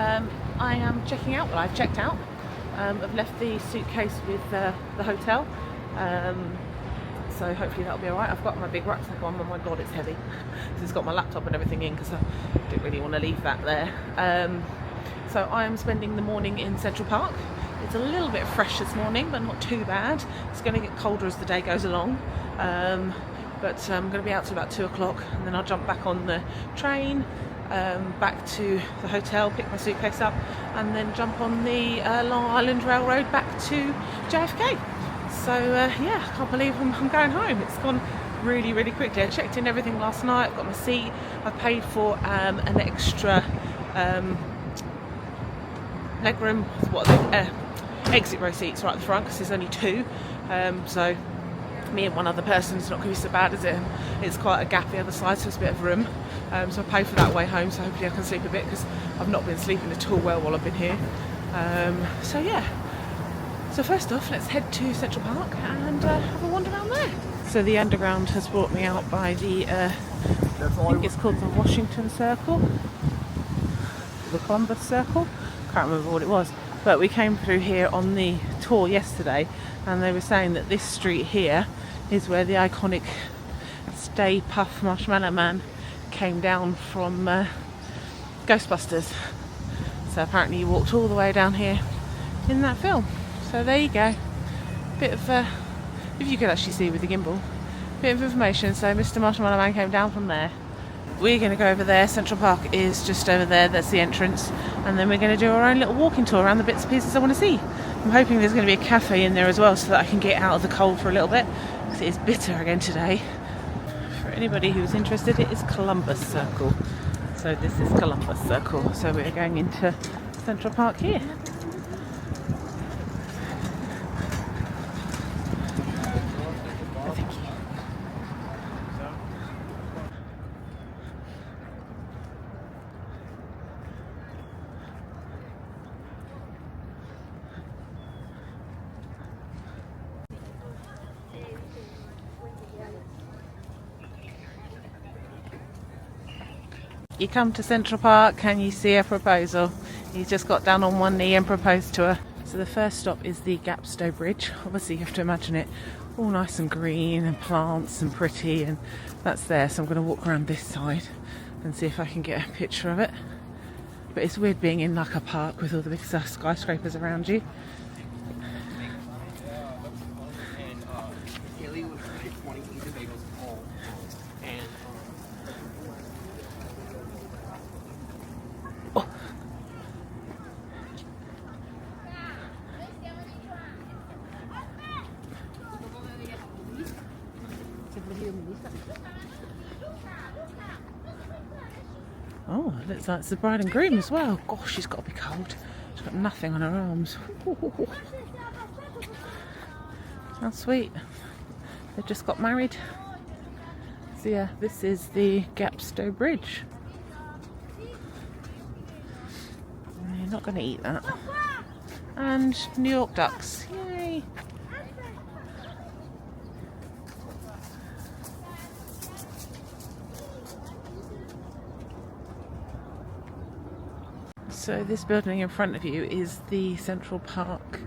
I am checking out. Well, I've checked out. I've left the suitcase with the hotel, so hopefully that'll be alright. I've got my big rucksack on. Oh my god, it's heavy. So it's got my laptop and everything in because I didn't really want to leave that there. So I am spending the morning in Central Park. It's a little bit fresh this morning, but not too bad. It's going to get colder as the day goes along. But I'm going to be out till about 2 o'clock, and then I'll jump back on the train back to the hotel, pick my suitcase up, and then jump on the Long Island Railroad back to JFK. So yeah, I can't believe I'm going home. It's gone really, really quickly. I checked in everything last night. I've got my seat. I've paid for an extra legroom. What are they? Exit row seats right at the front because there's only 2. So me and one other person, it's not going to be so bad, is it? It's quite a gap the other side, so there's a bit of room. So I paid for that way home, so hopefully I can sleep a bit because I've not been sleeping at all well while I've been here. So yeah. So first off, let's head to Central Park and have a wander around there. So the underground has brought me out by the, I think it's called the Washington Circle, the Columbus Circle. Can't remember what it was. But we came through here on the tour yesterday, and they were saying that this street here is where the iconic Stay Puft Marshmallow Man came down from Ghostbusters. So apparently he walked all the way down here in that film. So there you go. Bit of, if you could actually see with the gimbal, bit of information. So Mr. Marshmallow Man came down from there. We're going to go over there. Central Park is just over there. That's the entrance. And then we're going to do our own little walking tour around the bits and pieces I want to see. I'm hoping there's going to be a cafe in there as well so that I can get out of the cold for a little bit, because it is bitter again today. For anybody who's interested, it is Columbus Circle. So this is Columbus Circle. So we're going into Central Park here. You come to Central Park, can you see a proposal? He's just got down on one knee and proposed to her. So the first stop is the Gapstow Bridge. Obviously you have to imagine it all nice and green and plants and pretty, and that's there. So I'm going to walk around this side and see if I can get a picture of it. But it's weird being in like a park with all the big skyscrapers around you. Oh, it looks like it's the bride and groom as well. Gosh, she's got to be cold. She's got nothing on her arms. How sweet. They've just got married. So yeah, this is the Gapstow Bridge. You're not going to eat that. And New York ducks. Yay! So this building in front of you is the Central Park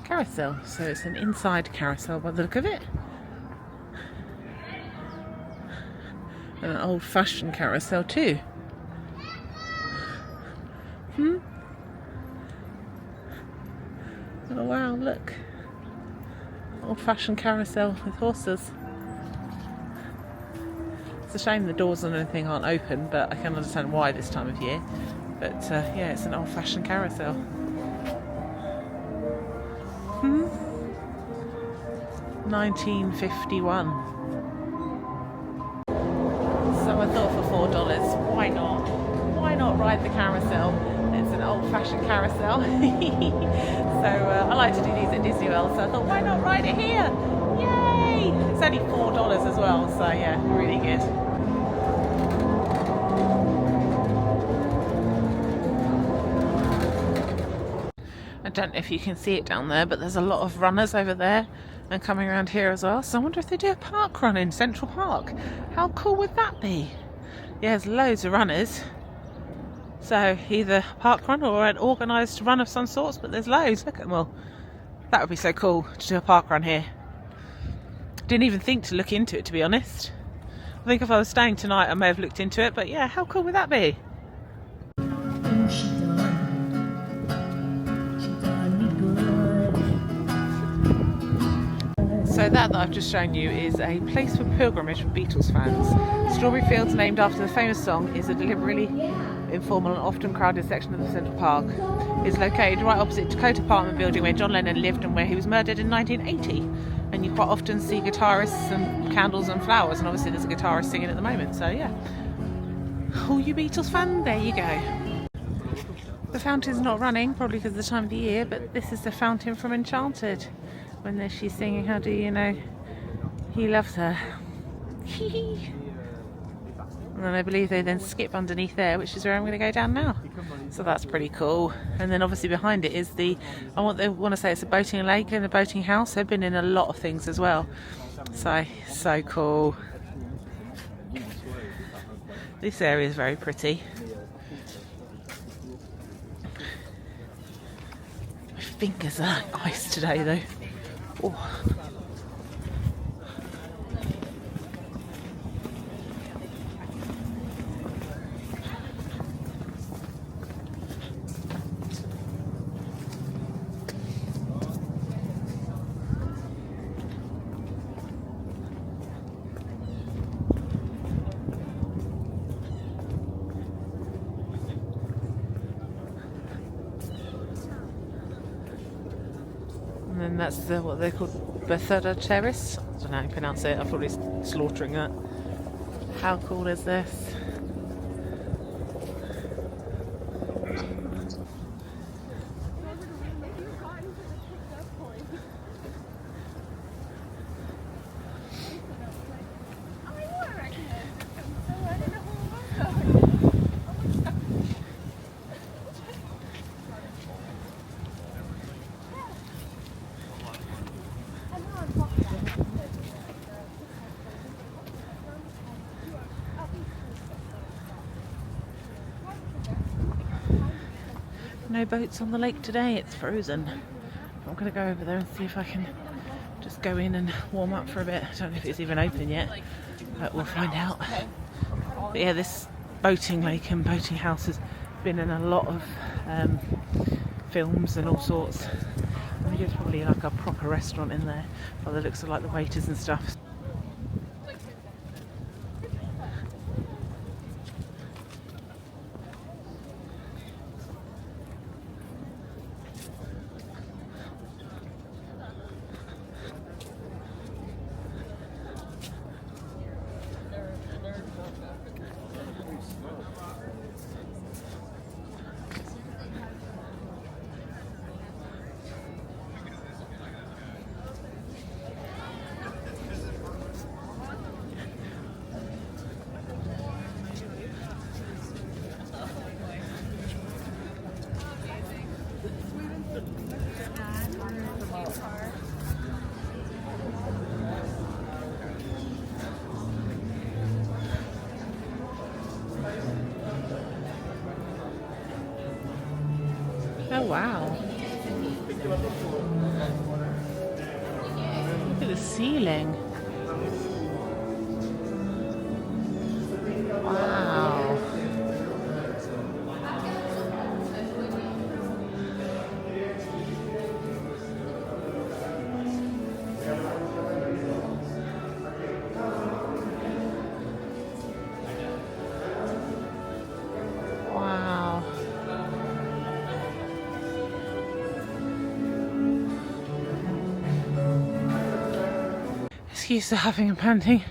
Carousel. So it's an inside carousel by the look of it. And an old-fashioned carousel too. Oh wow, look. Old-fashioned carousel with horses. It's a shame the doors and anything aren't open, but I can understand why this time of year. But yeah, it's an old-fashioned carousel. 1951. So I thought for $4, why not? Why not ride the carousel? It's an old-fashioned carousel. So I like to do these at Disney World, so I thought, why not ride it here? Yay! It's only $4 as well, so yeah, really good. I don't know if you can see it down there, but there's a lot of runners over there and coming around here as well. So I wonder if they do a park run in Central Park. How cool would that be? Yeah, there's loads of runners. So either a park run or an organised run of some sorts, but there's loads. Look at them all. That would be so cool to do a park run here. Didn't even think to look into it, to be honest. I think if I was staying tonight I may have looked into it, but yeah, how cool would that be? So that I've just shown you is a place for pilgrimage for Beatles fans. Strawberry Fields, named after the famous song, is a deliberately informal and often crowded section of the Central Park. It's located right opposite Dakota apartment building where John Lennon lived and where he was murdered in 1980. And you quite often see guitarists and candles and flowers, and obviously there's a guitarist singing at the moment, so yeah. All you Beatles fan, there you go. The fountain's not running, probably because of the time of the year, but this is the fountain from Enchanted. When she's singing, how do you know he loves her? And then I believe they then skip underneath there, which is where I'm going to go down now. So that's pretty cool. And then obviously behind it is they want to say it's a boating lake and a boating house. They've been in a lot of things as well. So cool. This area is very pretty. My fingers are ice today though. Oh. And then that's what they call Belvedere Terrace. I don't know how you pronounce it. I'm probably slaughtering that. How cool is this? No boats on the lake today, it's frozen. I'm going to go over there and see if I can just go in and warm up for a bit. I don't know if it's even open yet, but we'll find out. But yeah, this boating lake and boating house has been in a lot of films and all sorts. I think it's probably like a proper restaurant in there, by the looks of like the waiters and stuff. Oh wow. Look at the ceiling. Wow. Wow. Excuse the huffing and panting.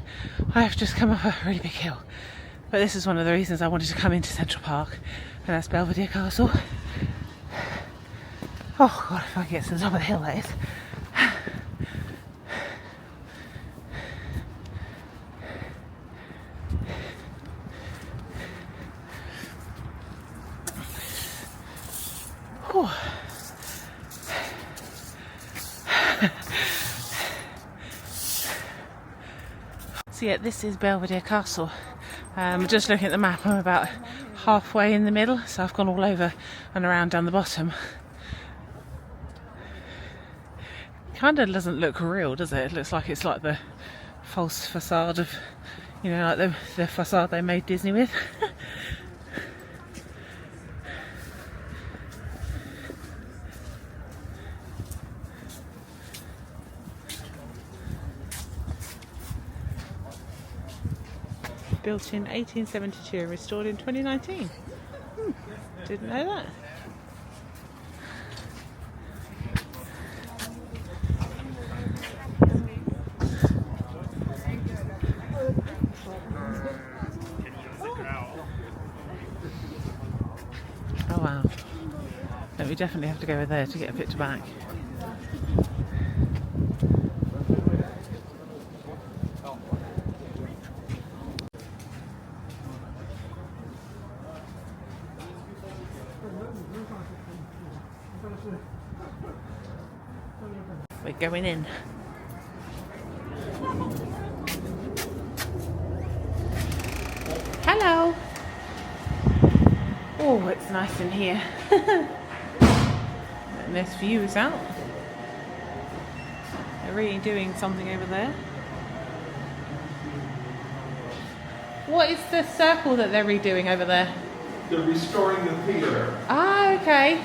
I have just come up a really big hill. But this is one of the reasons I wanted to come into Central Park. And that's Belvedere Castle. Oh god, if I get to the top of the hill that is. Whew. So yeah, this is Belvedere Castle. Just looking at the map, I'm about halfway in the middle, so I've gone all over and around down the bottom. Kind of doesn't look real, does it? It looks like it's like the false facade of, you know, like the facade they made Disney with. Built in 1872 and restored in 2019. Didn't know that. Oh wow. No, we definitely have to go over there to get a picture back. We're going in. Hello. Oh, it's nice in here. And this view is out. They're really doing something over there. What is the circle that they're redoing over there? They're restoring the theater. Ah, okay.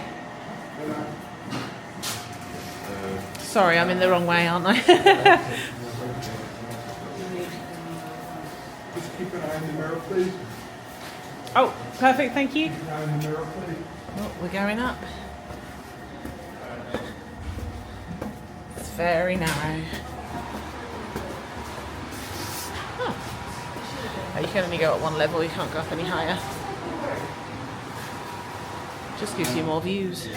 Sorry, I'm in the wrong way, aren't I? Just keep an eye on the mirror, please. Oh, perfect, thank you. Keep an eye on the mirror, please. Oh, we're going up. It's very narrow. Oh, you can only go at one level, you can't go up any higher. Just gives you more views.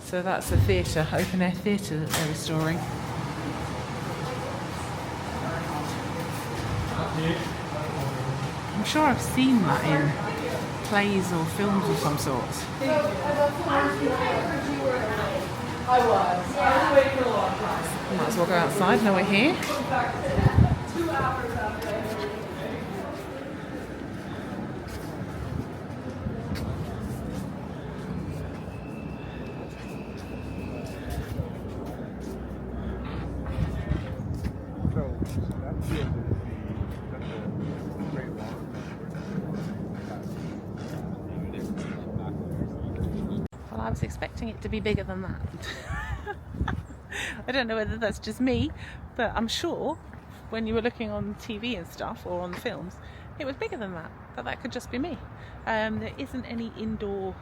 So that's a theatre, open air theatre that they're restoring. I'm sure I've seen that in plays or films of some sort. Might as well go outside, now we're here. Well, I was expecting it to be bigger than that. I don't know whether that's just me, but I'm sure when you were looking on TV and stuff or on the films, it was bigger than that. But that could just be me. There isn't any indoor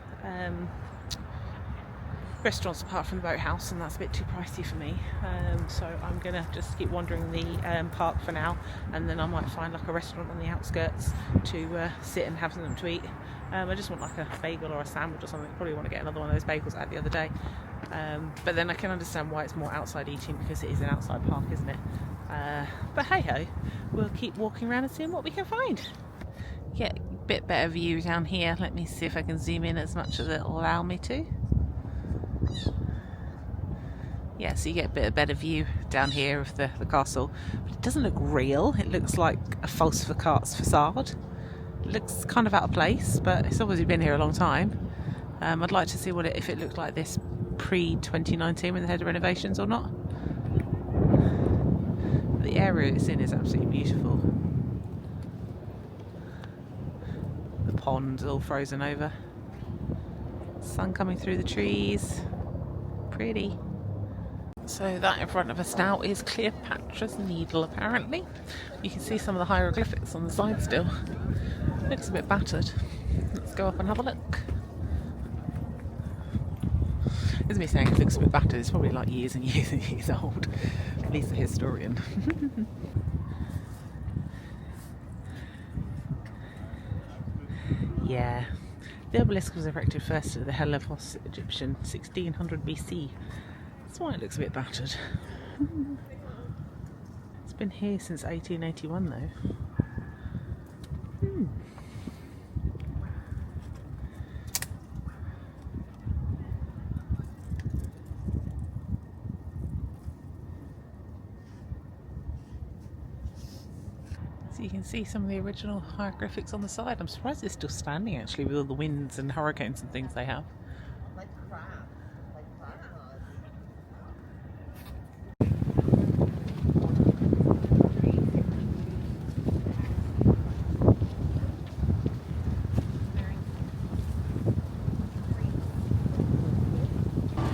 restaurants apart from the boathouse, and that's a bit too pricey for me. So I'm gonna just keep wandering the park for now, and then I might find like a restaurant on the outskirts to sit and have something to eat. I just want like a bagel or a sandwich or something. Probably want to get another one of those bagels I had the other day. But then I can understand why it's more outside eating, because it is an outside park, isn't it? But hey ho, we'll keep walking around and seeing what we can find. Get a bit better view down here. Let me see if I can zoom in as much as it'll allow me to. Yeah, so you get a bit of better view down here of the castle. But it doesn't look real. It looks like a false facade. It looks kind of out of place, but it's obviously been here a long time. I'd like to see if it looked like this pre-2019 when they had the renovations or not. The area it's in is absolutely beautiful. The pond's all frozen over. Sun coming through the trees. Pretty. So that in front of us now is Cleopatra's Needle, apparently. You can see some of the hieroglyphics on the side still. Looks a bit battered. Let's go up and have a look. Isn't me saying it looks a bit battered, it's probably like years and years and years old. At least a historian. Yeah. The obelisk was erected first at the Hellenos Egyptian 1600 BC. That's why it looks a bit battered. It's been here since 1881 though. So you can see some of the original hieroglyphics on the side. I'm surprised it's still standing actually with all the winds and hurricanes and things they have.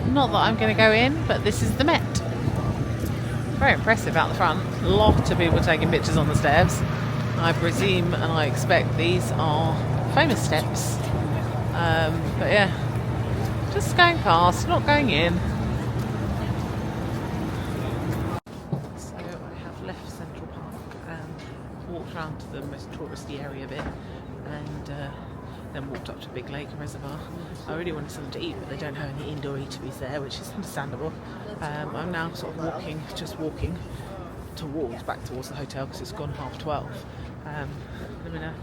Not that I'm going to go in, but this is the Met. Very impressive out the front. A lot of people taking pictures on the steps. I presume and I expect these are famous steps. But yeah, just going past, not going in. So I have left Central Park and walked around to the most touristy area bit, and then walked up to Big Lake Reservoir. I really wanted something to eat, but they don't have any indoor eateries there, which is understandable. I'm now sort of walking back towards the hotel because it's gone 12:30. I'm in a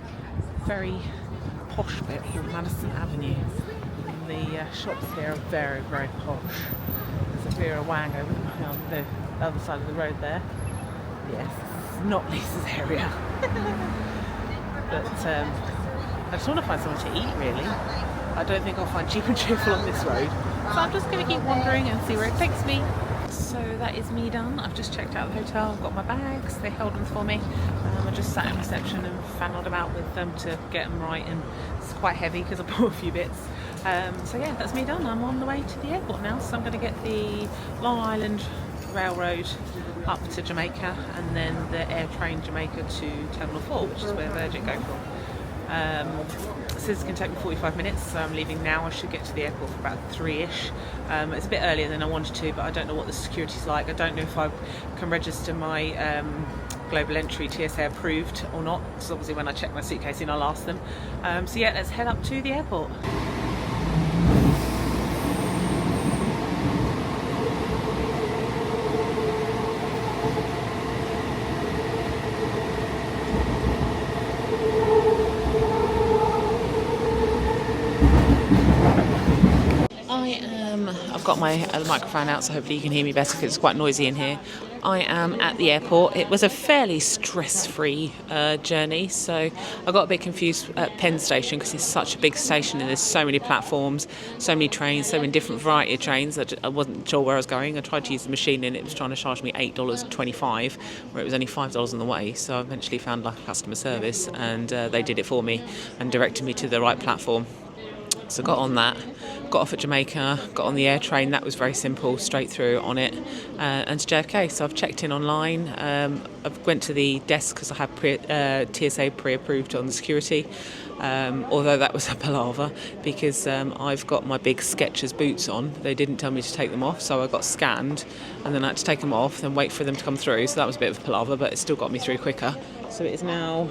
very posh bit called Madison Avenue. The shops here are very, very posh. There's a Vera Wang over on the other side of the road there. Yes, it's not Lisa's area. But I just want to find somewhere to eat, really. I don't think I'll find cheap and cheerful on this road. So I'm just going to keep wandering and see where it takes me. So that is me done. I've just checked out the hotel, I've got my bags, they held them for me. I just sat in reception and fanned about with them to get them right, and it's quite heavy because I bought a few bits. So yeah, that's me done. I'm on the way to the airport now, so I'm going to get the Long Island Railroad up to Jamaica and then the air train Jamaica to Terminal 4, which is where Virgin go from. It says it's going to take me 45 minutes, so I'm leaving now. I should get to the airport for about 3ish. It's a bit earlier than I wanted to, but I don't know what the security's like. I don't know if I can register my global entry TSA approved or not, because obviously when I check my suitcase in I'll ask them. So yeah, let's head up to the airport. I've got my microphone out, so hopefully you can hear me better because it's quite noisy in here. I am at the airport. It was a fairly stress-free journey, so I got a bit confused at Penn Station because it's such a big station and there's so many platforms, so many trains, so many different variety of trains. I wasn't sure where I was going. I tried to use the machine and it was trying to charge me $8.25, where it was only $5 on the way. So I eventually found like a customer service, and they did it for me and directed me to the right platform. So got on that, got off at Jamaica, got on the air train. That was very simple, straight through on it, and to JFK. So I've checked in online. I went to the desk because I had TSA pre-approved on the security, although that was a palaver because I've got my big Skechers boots on. They didn't tell me to take them off, so I got scanned and then I had to take them off, then wait for them to come through. So that was a bit of a palaver, but it still got me through quicker. So it is now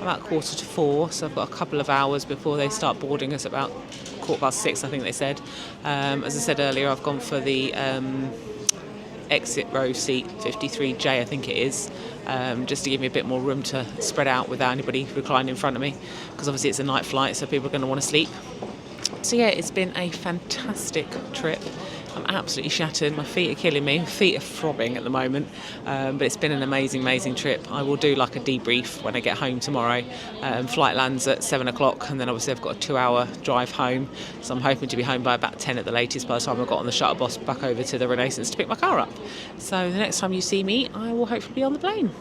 about 4:45, so I've got a couple of hours before they start boarding us, about 6:15, I think they said. As I said earlier, I've gone for the exit row seat 53J, I think it is, just to give me a bit more room to spread out without anybody reclining in front of me, because obviously it's a night flight, so people are going to want to sleep. So yeah, it's been a fantastic trip. I'm absolutely shattered. My feet are killing me. My feet are throbbing at the moment. But it's been an amazing, amazing trip. I will do like a debrief when I get home tomorrow. Flight lands at 7 o'clock, and then obviously I've got a 2-hour drive home. So I'm hoping to be home by about 10 at the latest by the time I've got on the shuttle bus back over to the Renaissance to pick my car up. So the next time you see me, I will hopefully be on the plane.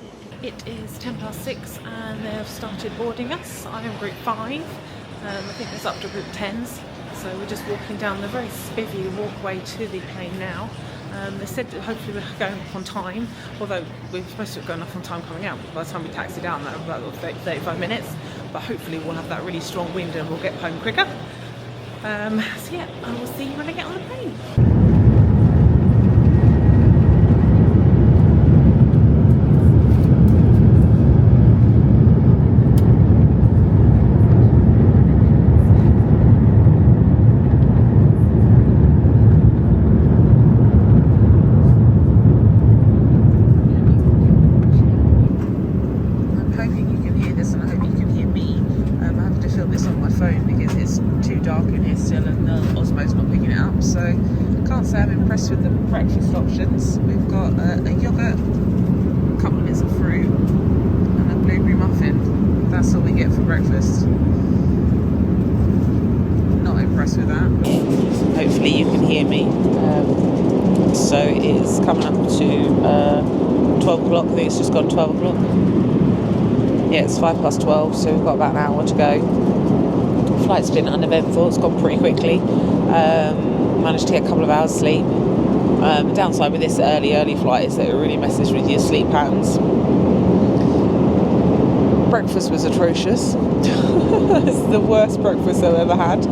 It is 6:10 and they have started boarding us. I am group 5. I think it's up to group 10s. So we're just walking down the very spivvy walkway to the plane now. They said that hopefully we're going up on time, although we're supposed to have gone up on time coming out. By the time we taxied down, that was about 35 minutes. But hopefully we'll have that really strong wind and we'll get home quicker. So yeah, I will see you when I get on the plane. With the breakfast options, we've got a yoghurt, a couple of bits of fruit, and a That's all we get for breakfast. Not impressed with that. Hopefully you can hear me. So it's coming up to 12 o'clock. I think it's just gone 12 o'clock. Yeah, it's 12:05, so we've got about an hour to go. Flight's been uneventful. It's gone pretty quickly. Managed to get a couple of hours sleep. The downside with this early flight is that it really messes with your sleep patterns. Breakfast was atrocious. It's the worst breakfast I've ever had.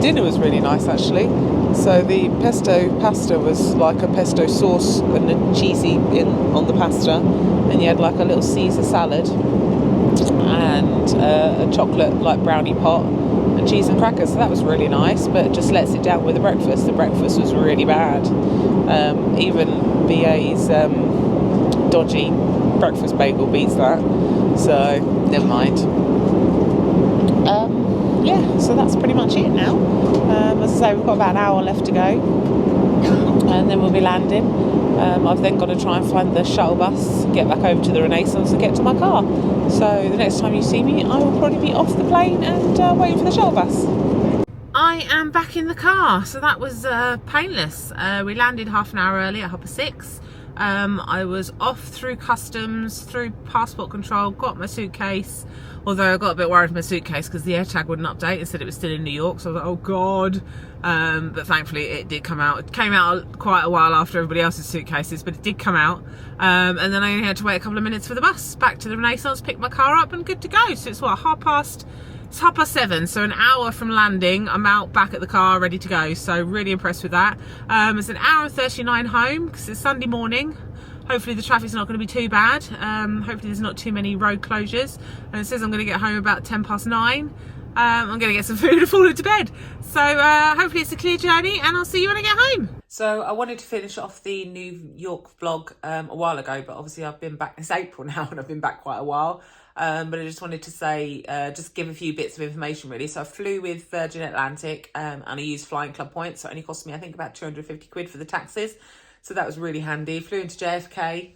Dinner was really nice actually. So the pesto pasta was like a pesto sauce and a cheesy on the pasta, and you had like a little Caesar salad and a chocolate like brownie pot and cheese and crackers. So that was really nice, but just lets it down with the breakfast. The breakfast was really bad. Even BA's dodgy breakfast bagel beats that, so never mind. Yeah, so that's pretty much it now. As I say, we've got about an hour left to go, and then we'll be landing. I've then got to try and find the shuttle bus, get back over to the Renaissance and get to my car. So the next time you see me, I will probably be off the plane and waiting for the shuttle bus. I am back in the car, so that was painless. We landed half an hour early at 6:30. I was off through customs, through passport control, got my suitcase, although I got a bit worried with my suitcase because the AirTag wouldn't update and said it was still in New York, so I was like, oh god. But thankfully it did come out. It came out quite a while after everybody else's suitcases, but it did come out. And then I only had to wait a couple of minutes for the bus back to the Renaissance, pick my car up and good to go. So it's what, it's 7:30, so an hour from landing, I'm out back at the car ready to go. So really impressed with that. It's an hour and 39 home because it's Sunday morning. Hopefully the traffic's not going to be too bad. Hopefully there's not too many road closures. And it says I'm going to get home about 9:10. I'm going to get some food and fall into bed. So hopefully it's a clear journey, and I'll see you when I get home. So I wanted to finish off the New York vlog a while ago, but obviously I've been back, it's April now and I've been back quite a while. But I just wanted to say, just give a few bits of information really. So I flew with Virgin Atlantic and I used Flying Club points. So it only cost me, I think, about 250 quid for the taxes. So that was really handy. Flew into JFK.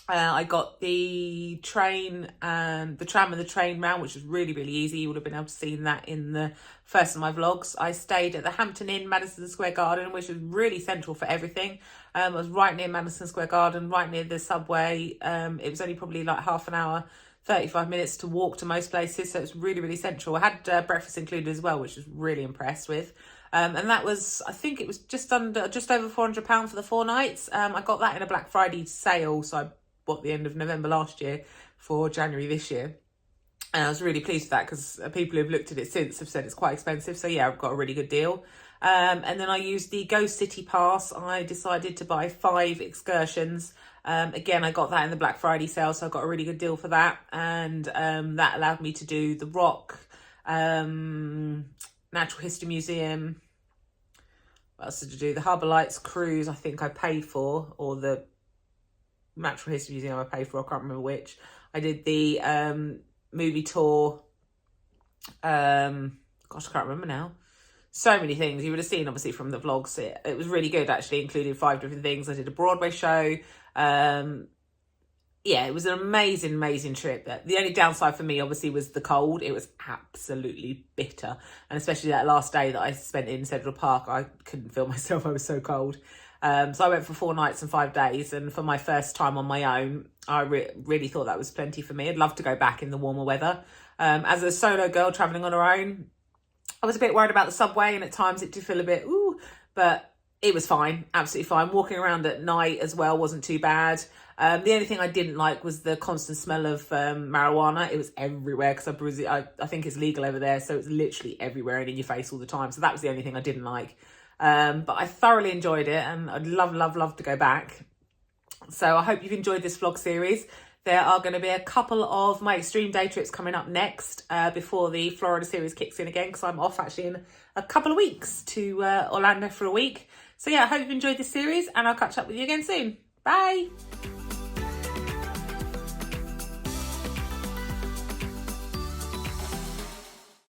I got the train and the tram and the train round, which was really, really easy. You would have been able to see that in the first of my vlogs. I stayed at the Hampton Inn, Madison Square Garden, which was really central for everything. I was right near Madison Square Garden, right near the subway. It was only probably like half an hour, 35 minutes to walk to most places. So it's really, really central. I had breakfast included as well, which I was really impressed with. And that was, I think it was just over £400 for the 4 nights. I got that in a Black Friday sale. So I bought the end of November last year for January this year. And I was really pleased with that because people who've looked at it since have said it's quite expensive. So yeah, I've got a really good deal. And then I used the Go City Pass. I decided to buy 5 excursions. Again, I got that in the Black Friday sale, so I got a really good deal for that. And that allowed me to do the Rock, Natural History Museum. What else did I do? The Harbour Lights cruise, I think I paid for, or the Natural History Museum I paid for, I can't remember which. I did the movie tour. Gosh, I can't remember now. So many things you would have seen obviously from the vlogs. It was really good actually, included 5 different things. I did a Broadway show. Yeah, it was an amazing trip. The only downside for me obviously was the cold. It was absolutely bitter, and especially that last day that I spent in Central Park, I couldn't feel myself. I was so cold. So I went for 4 nights and 5 days, and for my first time on my own, I really thought that was plenty for me. I'd love to go back in the warmer weather. As a solo girl traveling on her own, I was a bit worried about the subway, and at times it did feel a bit, but it was fine, absolutely fine. Walking around at night as well wasn't too bad. The only thing I didn't like was the constant smell of marijuana. It was everywhere because I think it's legal over there, so it's literally everywhere and in your face all the time. So that was the only thing I didn't like. But I thoroughly enjoyed it, and I'd love to go back. So I hope you've enjoyed this vlog series. There are going to be a couple of my extreme day trips coming up next before the Florida series kicks in again, because I'm off actually in a couple of weeks to Orlando for a week. So yeah, I hope you've enjoyed this series, and I'll catch up with you again soon. Bye.